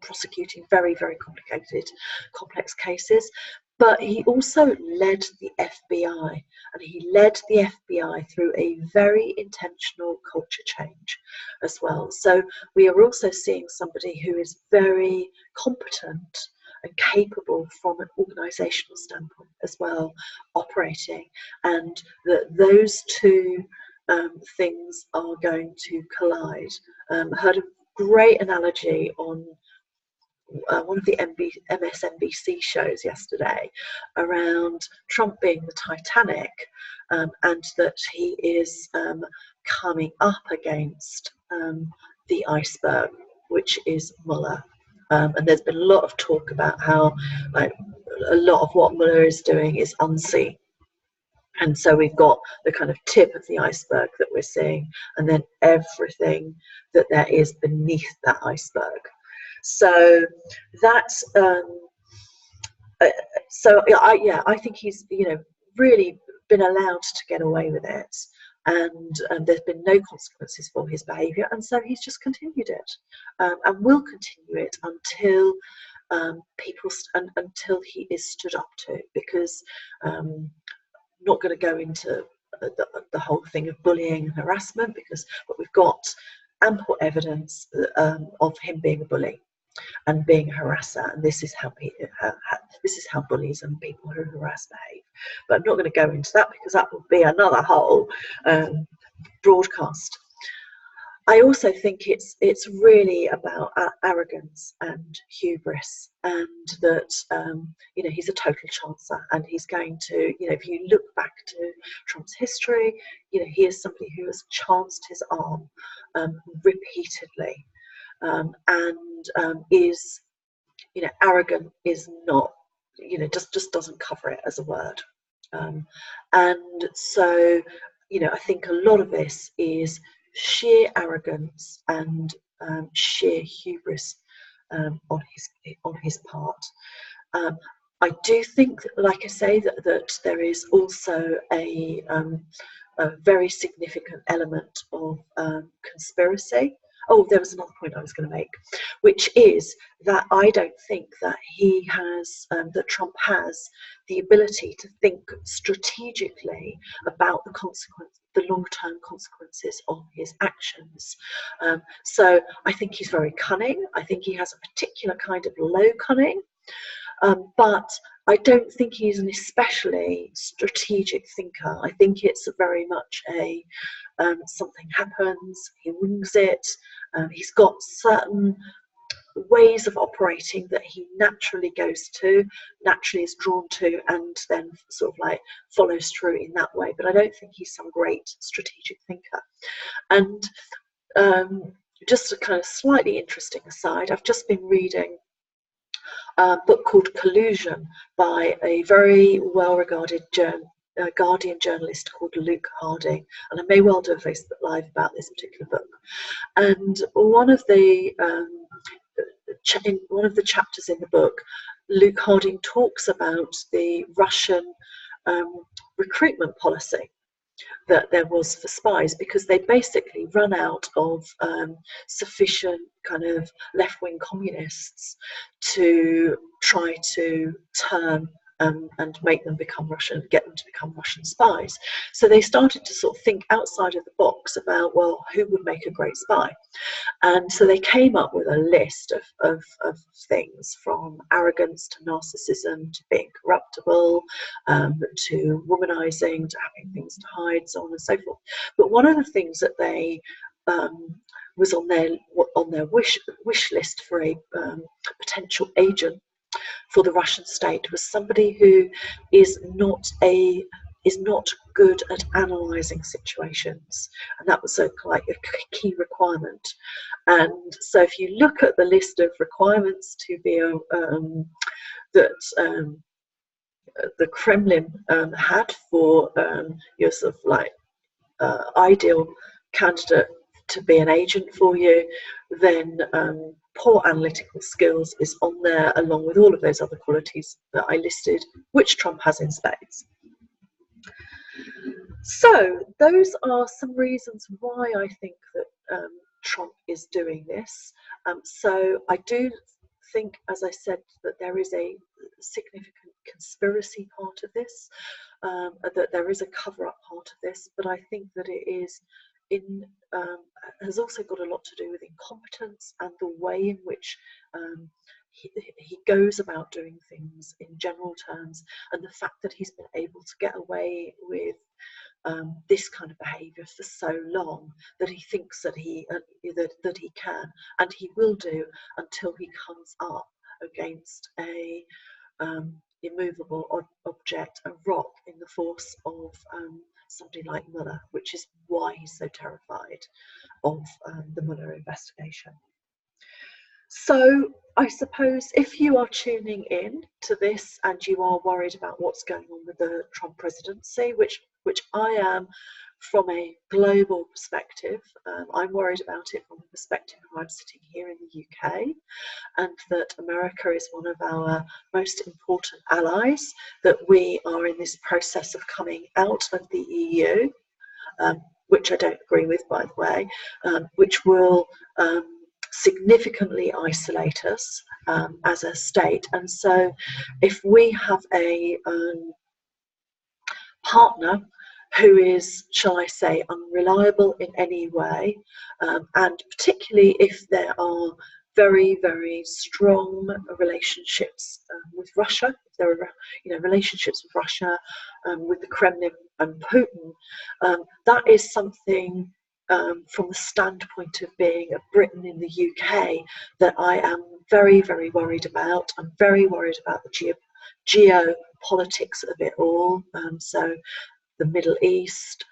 prosecuting very, very complex cases. But he also led the FBI, and he led the FBI through a very intentional culture change as well. So we are also seeing somebody who is very competent and capable from an organisational standpoint as well, operating, and that those two things are going to collide. Heard a great analogy on one of the MSNBC shows yesterday around Trump being the Titanic, and that he is coming up against the iceberg, which is Mueller. And there's been a lot of talk about how a lot of what Mueller is doing is unseen. And so we've got the kind of tip of the iceberg that we're seeing, and then everything that there is beneath that iceberg. So that's I think he's really been allowed to get away with it, and there's been no consequences for his behaviour, and so he's just continued it, and will continue it until until he is stood up to, because not going to go into the whole thing of bullying and harassment, but we've got ample evidence of him being a bully and being a harasser, and this is how bullies and people who harass behave. But I'm not going to go into that because that will be another whole broadcast. I also think it's really about arrogance and hubris, and that he's a total chancer, and he's going to, if you look back to Trump's history, he is somebody who has chanced his arm repeatedly, and is arrogant is not, just doesn't cover it as a word, and so I think a lot of this is sheer arrogance and sheer hubris on his part. I do think, like I say, that there is also a very significant element of conspiracy. Oh, there was another point I was going to make, which is that I don't think that he has, that Trump has the ability to think strategically about the long-term consequences of his actions. So I think he's very cunning. I think he has a particular kind of low cunning, but I don't think he's an especially strategic thinker. I think it's very much a something happens, he wings it. He's got certain ways of operating that he naturally naturally is drawn to, and then sort of follows through in that way. But I don't think he's some great strategic thinker. And just a kind of slightly interesting aside, I've just been reading a book called Collusion by a very well-regarded Guardian journalist called Luke Harding, and I may well do a Facebook Live about this particular book. And one of the in one of the chapters in the book, Luke Harding talks about the Russian recruitment policy that there was for spies, because they basically run out of sufficient kind of left-wing communists to try to turn and make them become Russian, get them to become Russian spies. So they started to sort of think outside of the box about, well, who would make a great spy? And so they came up with a list of things, from arrogance to narcissism to being corruptible, to womanizing, to having things to hide, so on and so forth. But one of the things that they was on their wish list for a potential agent for the Russian state was somebody who is not good at analysing situations, and that was a key requirement. And so if you look at the list of requirements to be that the Kremlin had for your sort of ideal candidate to be an agent for you, then poor analytical skills is on there, along with all of those other qualities that I listed, which Trump has in spades. So those are some reasons why I think that Trump is doing this. So I do think, as I said, that there is a significant conspiracy part of this, that there is a cover-up part of this, but I think that it is has also got a lot to do with incompetence and the way in which he goes about doing things in general terms, and the fact that he's been able to get away with this kind of behaviour for so long, that he thinks that he can and he will do until he comes up against a immovable object, a rock in the force of somebody like Mueller, which is why he's so terrified of the Mueller investigation. So I suppose if you are tuning in to this and you are worried about what's going on with the Trump presidency, which I am from a global perspective, I'm worried about it from the perspective of I'm sitting here in the UK, and that America is one of our most important allies, that we are in this process of coming out of the EU, which I don't agree with, by the way, which will significantly isolate us as a state. And so if we have a partner who is, shall I say, unreliable in any way, and particularly if there are very, very strong relationships with Russia, if there are relationships with Russia, with the Kremlin and Putin, that is something from the standpoint of being a Briton in the UK that I am very, very worried about. I'm very worried about the geopolitics of it all. So the Middle East,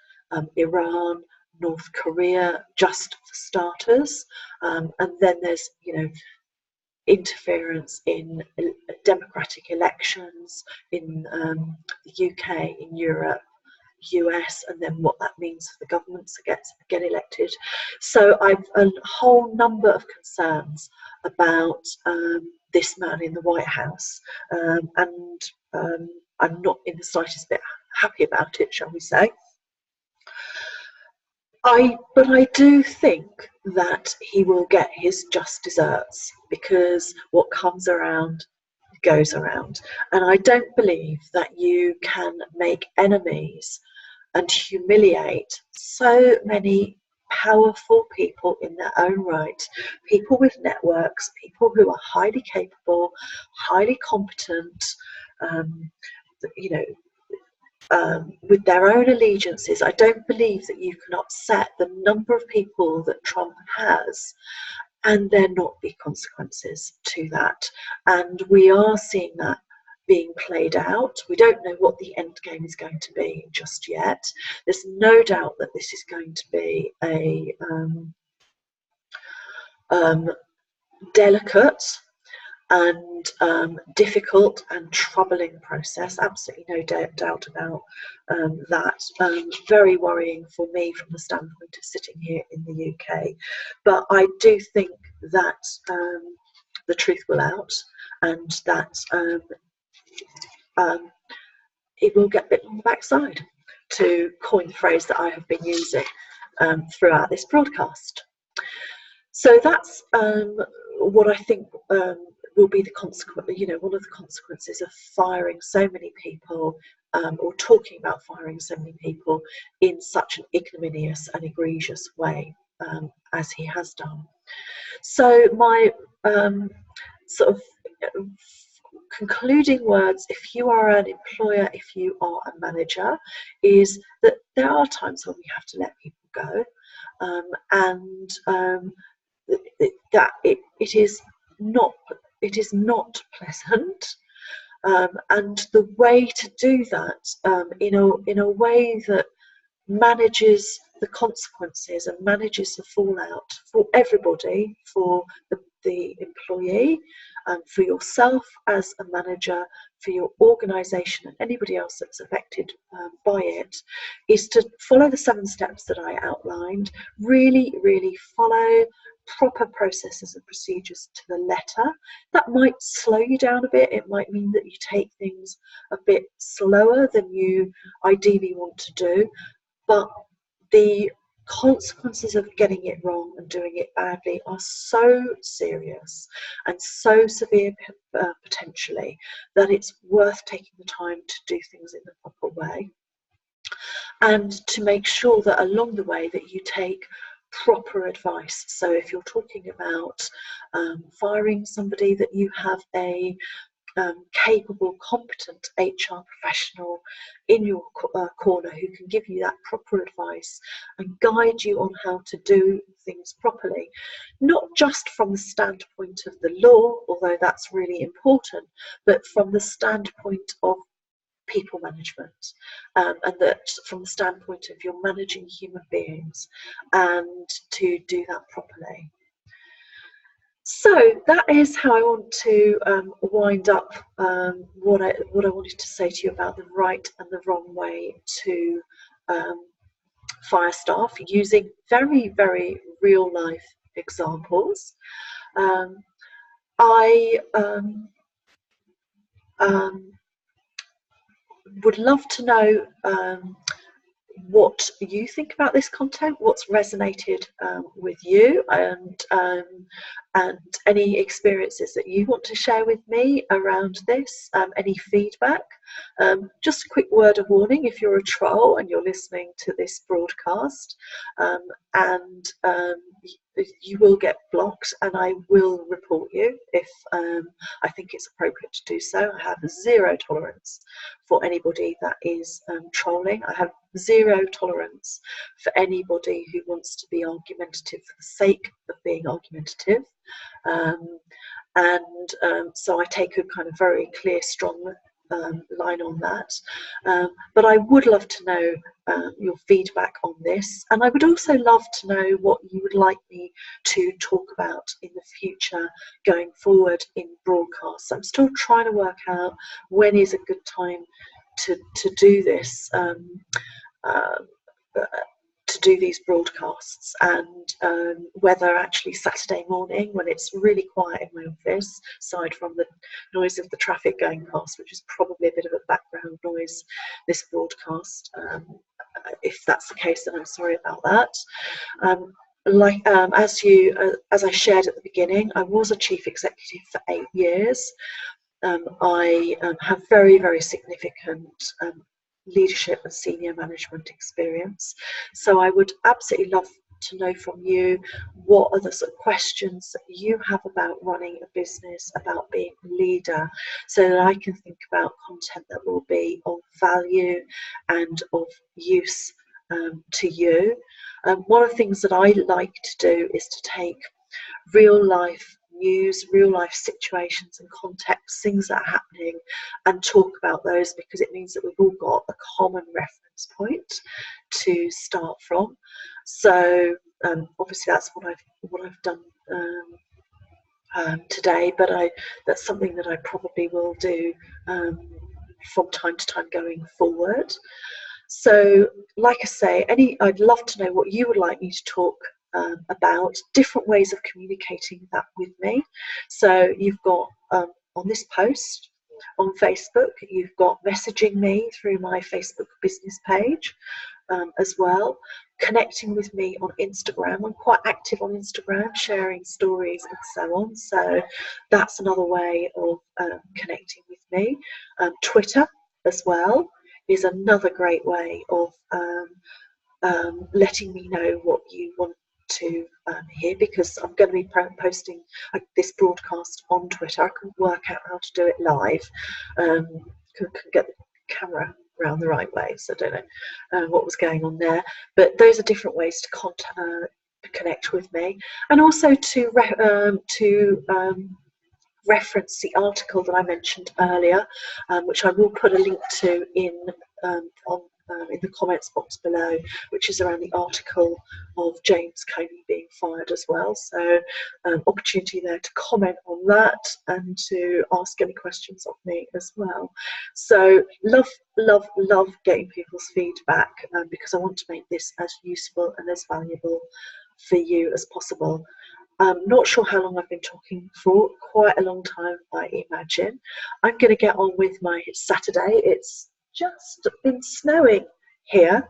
Iran, North Korea, just for starters, and then there's interference in democratic elections in the UK, in Europe, US, and then what that means for the governments that get elected. So I've a whole number of concerns about this man in the White House, and I'm not in the slightest bit happy about it, shall we say. But I do think that he will get his just desserts, because what comes around goes around, and I don't believe that you can make enemies and humiliate so many powerful people in their own right, people with networks, people who are highly capable, highly competent, with their own allegiances. I don't believe that you can upset the number of people that Trump has and there not be consequences to that. And we are seeing that being played out. We don't know what the end game is going to be just yet. There's no doubt that this is going to be a delicate and difficult and troubling process. Absolutely no doubt about that. Very worrying for me from the standpoint of sitting here in the UK. But I do think that the truth will out, and that it will get bit on the backside, to coin the phrase that I have been using throughout this broadcast. So that's what I think will be the consequence. One of the consequences of firing so many people, or talking about firing so many people in such an ignominious and egregious way as he has done. So my sort of concluding words, if you are an employer, if you are a manager, is that there are times when we have to let people go, and that it is not pleasant, and the way to do that in a way that manages the consequences and manages the fallout for everybody, for the employee, for yourself as a manager, for your organisation and anybody else that's affected by it, is to follow the 7 steps that I outlined. Really, really follow proper processes and procedures to the letter. That might slow you down a bit. It might mean that you take things a bit slower than you ideally want to do, but the consequences of getting it wrong and doing it badly are so serious and so severe potentially that it's worth taking the time to do things in the proper way, and to make sure that along the way that you take proper advice. So if you're talking about firing somebody, that you have a capable, competent HR professional in your corner who can give you that proper advice and guide you on how to do things properly, not just from the standpoint of the law, although that's really important, but from the standpoint of people management, and that from the standpoint of you're managing human beings, and to do that properly. So that is how I want to wind up what I wanted to say to you about the right and the wrong way to fire staff, using very, very real life examples. I would love to know what you think about this content, what's resonated with you, and any experiences that you want to share with me around this, any feedback. Just a quick word of warning: if you're a troll and you're listening to this broadcast, and you will get blocked, and I will report you if I think it's appropriate to do so. I have zero tolerance for anybody that is trolling. I have zero tolerance for anybody who wants to be argumentative for the sake of being argumentative. So I take a kind of very clear, strong line on that. But I would love to know your feedback on this, and I would also love to know what you would like me to talk about in the future going forward in broadcasts. I'm still trying to work out when is a good time to do this, to do these broadcasts, and whether actually Saturday morning when it's really quiet in my office, aside from the noise of the traffic going past, which is probably a bit of a background noise, this broadcast. If that's the case, then I'm sorry about that. As I shared at the beginning, I was a chief executive for 8 years. I have very, very significant leadership and senior management experience. So I would absolutely love to know from you what are the sort of questions that you have about running a business, about being a leader, so that I can think about content that will be of value and of use to you. One of the things that I like to do is to take real life news, real life situations and contexts, things that are happening, and talk about those, because it means that we've all got a common reference point to start from. So obviously that's what I've done today, but that's something that I probably will do from time to time going forward. So like I say, I'd love to know what you would like me to talk about, different ways of communicating that with me. So you've got on this post on Facebook, you've got messaging me through my Facebook business page as well, connecting with me on Instagram. I'm quite active on Instagram, sharing stories and so on, so that's another way of connecting with me. Twitter as well is another great way of letting me know what you want to hear, because I'm going to be posting this broadcast on Twitter. I couldn't work out how to do it live, couldn't get the camera around the right way, so I don't know what was going on there, but those are different ways to connect with me, and also to reference the article that I mentioned earlier, which I will put a link to in the comments box below, which is around the article of James Comey being fired as well. So opportunity there to comment on that and to ask any questions of me as well. So love getting people's feedback, because I want to make this as useful and as valuable for you as possible. Not sure how long I've been talking for, quite a long time I imagine. I'm going to get on with my Saturday. It's just been snowing here,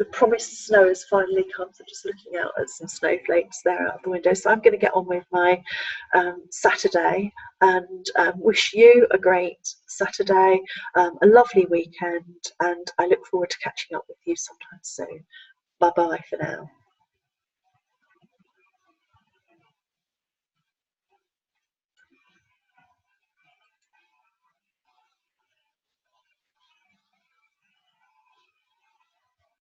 the promised snow has finally come. So I'm just looking out at some snowflakes there out the window. So I'm going to get on with my Saturday, and wish you a great Saturday, a lovely weekend, and I look forward to catching up with you sometime soon. Bye bye for now.